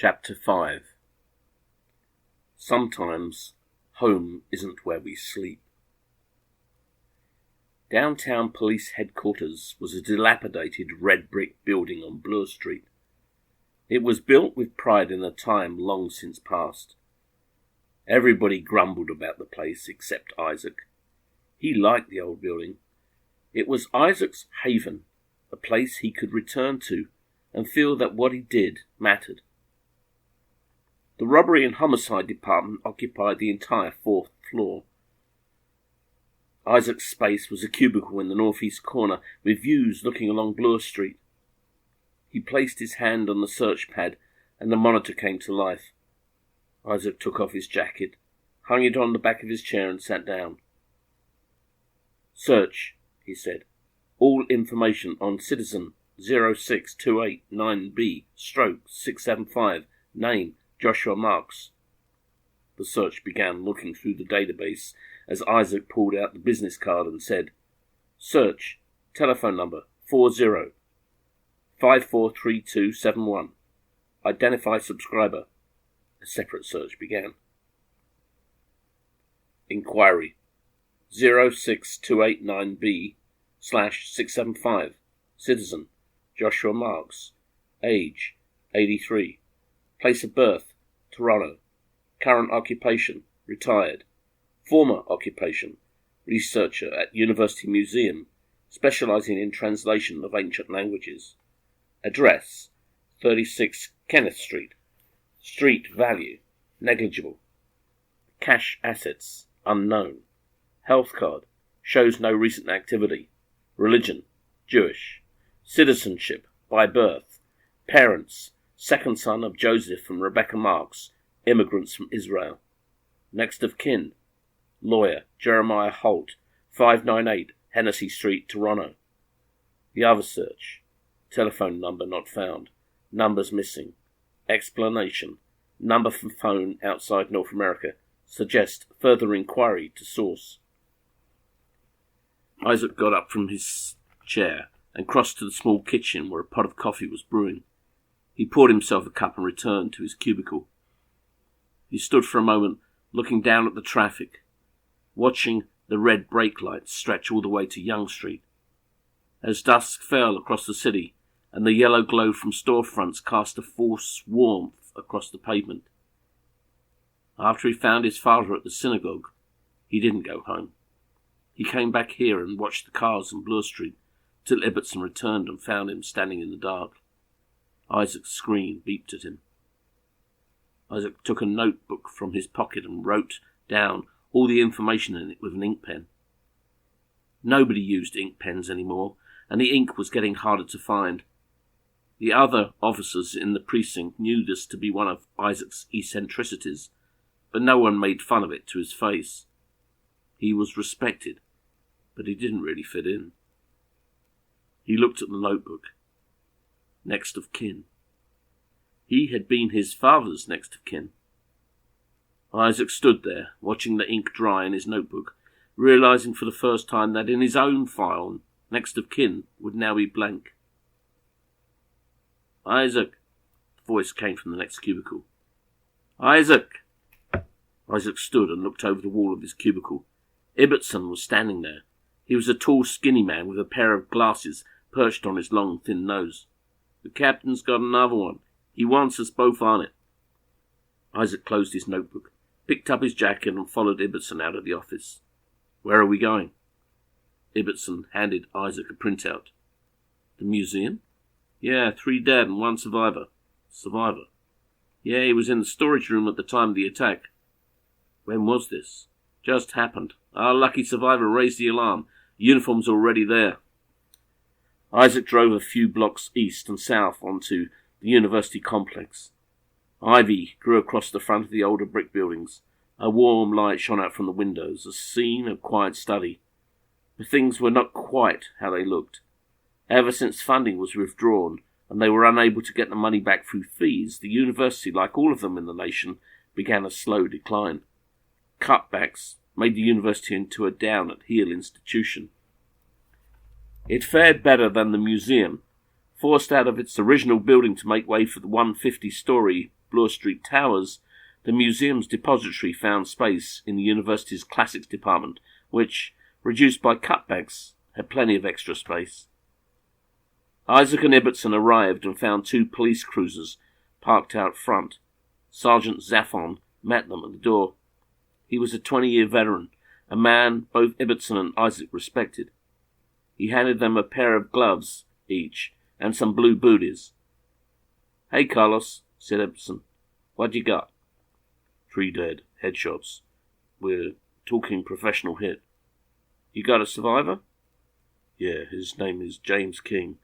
Chapter 5. Sometimes home isn't where we sleep. Downtown police headquarters was a dilapidated red brick building on Bloor Street. It was built with pride in a time long since past. Everybody grumbled about the place except Isaac. He liked the old building. It was Isaac's haven, a place he could return to and feel that what he did mattered. The robbery and homicide department occupied the entire fourth floor. Isaac's space was a cubicle in the northeast corner with views looking along Bloor Street. He placed his hand on the search pad and the monitor came to life. Isaac took off his jacket, hung it on the back of his chair and sat down. "Search," he said. "All information on citizen 06289B/675, name Joshua Marks." The search began, looking through the database as Isaac pulled out the business card and said, "Search, telephone number 40543271. Identify subscriber." A separate search began. Inquiry 06289B/675, citizen Joshua Marks, age 83, place of birth Toronto, current occupation retired, former occupation researcher at University Museum specializing in translation of ancient languages, address 36 Kenneth Street, street value negligible, cash assets unknown, health card shows no recent activity, religion Jewish, citizenship by birth parents second son of Joseph and Rebecca Marks, immigrants from Israel. Next of kin, lawyer Jeremiah Holt, 598 Hennessy Street, Toronto. The other search, telephone number not found, numbers missing, explanation, number from phone outside North America, suggest further inquiry to source. Isaac got up from his chair and crossed to the small kitchen where a pot of coffee was brewing. He poured himself a cup and returned to his cubicle. He stood for a moment, looking down at the traffic, watching the red brake lights stretch all the way to Yonge Street. As dusk fell across the city and the yellow glow from storefronts cast a false warmth across the pavement. After he found his father at the synagogue, he didn't go home. He came back here and watched the cars on Bloor Street till Ibbotson returned and found him standing in the dark. Isaac's screen beeped at him. Isaac took a notebook from his pocket and wrote down all the information in it with an ink pen. Nobody used ink pens anymore, and the ink was getting harder to find. The other officers in the precinct knew this to be one of Isaac's eccentricities, but no one made fun of it to his face. He was respected, but he didn't really fit in. He looked at the notebook. Next of kin. He had been his father's next of kin. Isaac stood there, watching the ink dry in his notebook, realizing for the first time that in his own file, next of kin would now be blank. "Isaac," the voice came from the next cubicle. "Isaac!" Isaac stood and looked over the wall of his cubicle. Ibbotson was standing there. He was a tall, skinny man with a pair of glasses perched on his long, thin nose. "The captain's got another one. He wants us both on it." Isaac closed his notebook, picked up his jacket and followed Ibbotson out of the office. "Where are we going?" Ibbotson handed Isaac a printout. "The museum?" "Yeah, 3 dead and 1 survivor." "Survivor?" "Yeah, he was in the storage room at the time of the attack." "When was this?" "Just happened. Our lucky survivor raised the alarm. Uniform's already there." Isaac drove a few blocks east and south onto the university complex. Ivy grew across the front of the older brick buildings. A warm light shone out from the windows, a scene of quiet study. But things were not quite how they looked. Ever since funding was withdrawn and they were unable to get the money back through fees, the university, like all of them in the nation, began a slow decline. Cutbacks made the university into a down-at-heel institution. It fared better than the museum, forced out of its original building to make way for the 150-story Bloor Street Towers, the museum's depository found space in the university's classics department, which, reduced by cutbacks, had plenty of extra space. Isaac and Ibbotson arrived and found 2 police cruisers parked out front. Sergeant Zaphon met them at the door. He was a 20-year veteran, a man both Ibbotson and Isaac respected. He handed them a pair of gloves each and some blue booties. "Hey, Carlos," said Ibbotson. "What you got?" "3 dead. Headshots. We're talking professional hit." "You got a survivor?" "Yeah, his name is James King.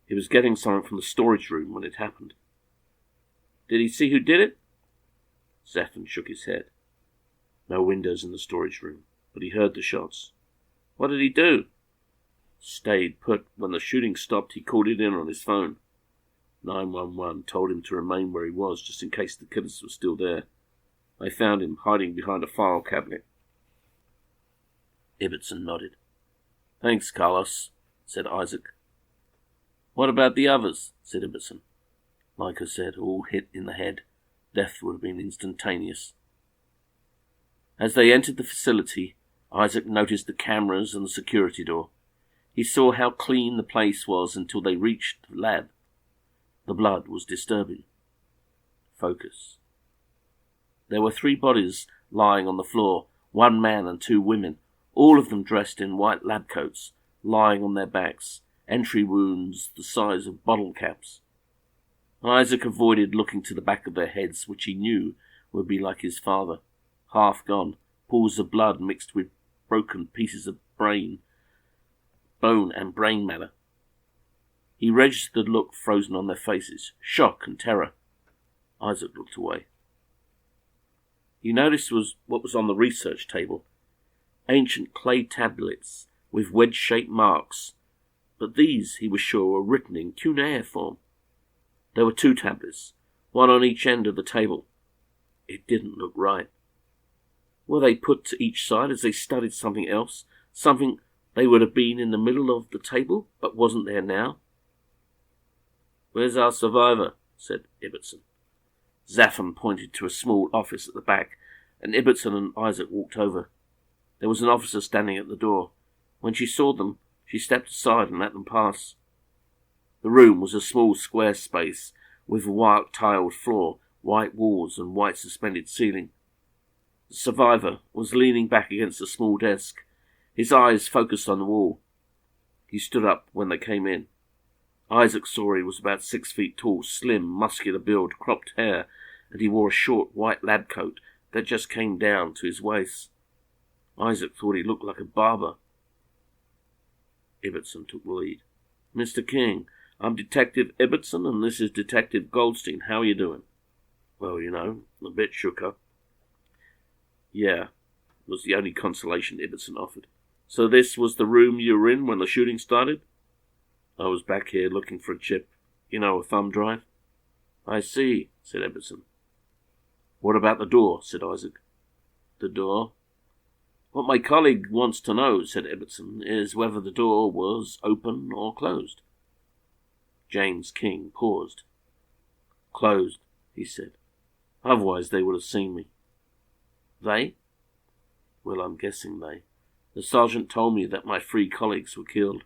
He was getting something from the storage room when it happened." "Did he see who did it?" Zaphon shook his head. "No windows in the storage room, but he heard the shots." "What did he do?" "Stayed put. When the shooting stopped, he called it in on his phone. 911 told him to remain where he was just in case the killers were still there. They found him hiding behind a file cabinet." Ibbotson nodded. "Thanks, Carlos," said Isaac. "What about the others?" said Ibbotson. "Like I said, all hit in the head. Death would have been instantaneous." As they entered the facility, Isaac noticed the cameras and the security door. He saw how clean the place was until they reached the lab. The blood was disturbing. Focus. There were 3 bodies lying on the floor, 1 man and 2 women, all of them dressed in white lab coats, lying on their backs, entry wounds the size of bottle caps. Isaac avoided looking to the back of their heads, which he knew would be like his father, half gone, pools of blood mixed with broken pieces of bone and brain matter. He registered the look frozen on their faces, shock and terror. Isaac looked away. He noticed what was on the research table. Ancient clay tablets with wedge-shaped marks, but these, he was sure, were written in cuneiform. There were 2 tablets, one on each end of the table. It didn't look right. Were they put to each side as they studied something else, something they would have been in the middle of the table, but wasn't there now? "Where's our survivor?" said Ibbotson. Zaphon pointed to a small office at the back, and Ibbotson and Isaac walked over. There was an officer standing at the door. When she saw them, she stepped aside and let them pass. The room was a small square space with a white-tiled floor, white walls and white suspended ceiling. The survivor was leaning back against a small desk, his eyes focused on the wall. He stood up when they came in. Isaac saw he was about 6 feet tall, slim, muscular build, cropped hair, and he wore a short white lab coat that just came down to his waist. Isaac thought he looked like a barber. Ibbotson took the lead. "Mr. King, I'm Detective Ibbotson, and this is Detective Goldstein. How are you doing?" "Well, a bit shook up." "Yeah," was the only consolation Ibbotson offered. "So this was the room you were in when the shooting started?" "I was back here looking for a chip. A thumb drive." "I see," said Ibbotson. "What about the door?" said Isaac. "The door?" "What my colleague wants to know," said Ibbotson, "is whether the door was open or closed." James King paused. "Closed," he said. "Otherwise they would have seen me." "They?" "Well, I'm guessing they. The sergeant told me that my 3 colleagues were killed.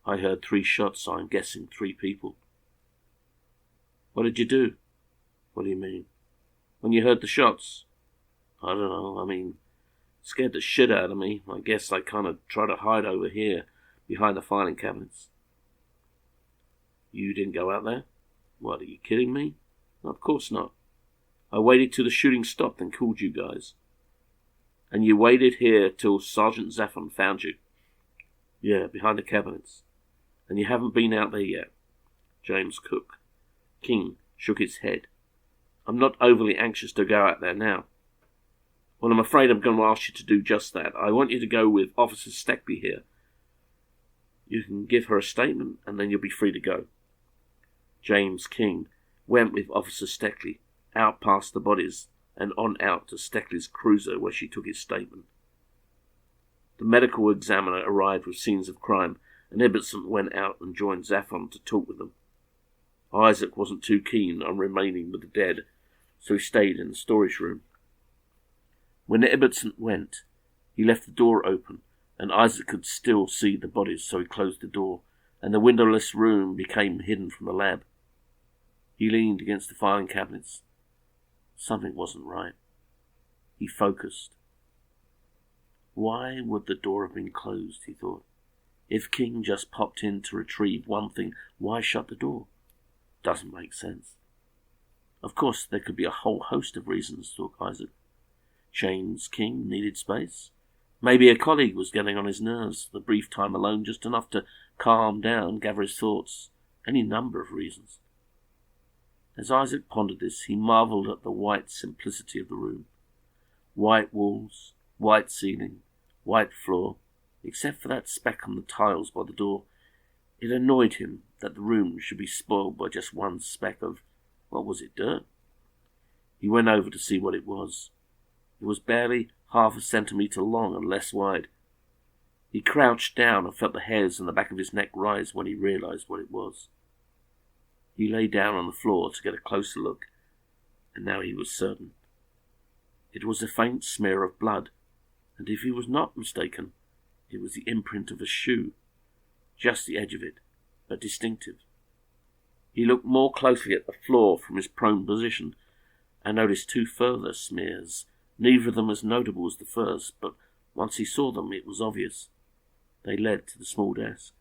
I heard 3 shots, so I'm guessing 3 people." "What did you do?" "What do you mean?" "When you heard the shots?" "I don't know. Scared the shit out of me. I guess I kind of tried to hide over here, behind the filing cabinets." "You didn't go out there?" "What, are you kidding me?" "Of course not. I waited till the shooting stopped and called you guys." "And you waited here till Sergeant Zaphon found you?" "Yeah, behind the cabinets." "And you haven't been out there yet?" James Cook. King shook his head. "I'm not overly anxious to go out there now." "Well, I'm afraid I'm going to ask you to do just that. I want you to go with Officer Steckley here. You can give her a statement, and then you'll be free to go." James King went with Officer Steckley, out past the bodies, and on out to Steckley's cruiser where she took his statement. The medical examiner arrived with scenes of crime, and Ibbotson went out and joined Zaphon to talk with them. Isaac wasn't too keen on remaining with the dead, so he stayed in the storage room. When Ibbotson went, he left the door open, and Isaac could still see the bodies, so he closed the door, and the windowless room became hidden from the lab. He leaned against the filing cabinets. Something wasn't right. He focused. Why would the door have been closed, he thought. If King just popped in to retrieve one thing, why shut the door? Doesn't make sense. Of course, there could be a whole host of reasons, thought Isaac. James King needed space. Maybe a colleague was getting on his nerves, the brief time alone just enough to calm down, gather his thoughts. Any number of reasons. As Isaac pondered this, he marvelled at the white simplicity of the room. White walls, white ceiling, white floor, except for that speck on the tiles by the door. It annoyed him that the room should be spoiled by just one speck of, what was it, dirt? He went over to see what it was. It was barely half a centimetre long and less wide. He crouched down and felt the hairs on the back of his neck rise when he realised what it was. He lay down on the floor to get a closer look, and now he was certain. It was a faint smear of blood, and if he was not mistaken, it was the imprint of a shoe, just the edge of it, but distinctive. He looked more closely at the floor from his prone position, and noticed two further smears, neither of them as notable as the first, but once he saw them it was obvious. They led to the small desk.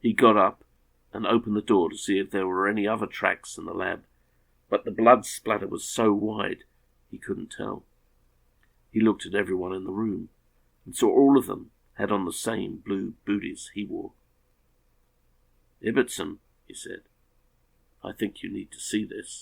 He got up and opened the door to see if there were any other tracks in the lab, but the blood splatter was so wide he couldn't tell. He looked at everyone in the room, and saw all of them had on the same blue booties he wore. "Ibbotson," he said, "I think you need to see this."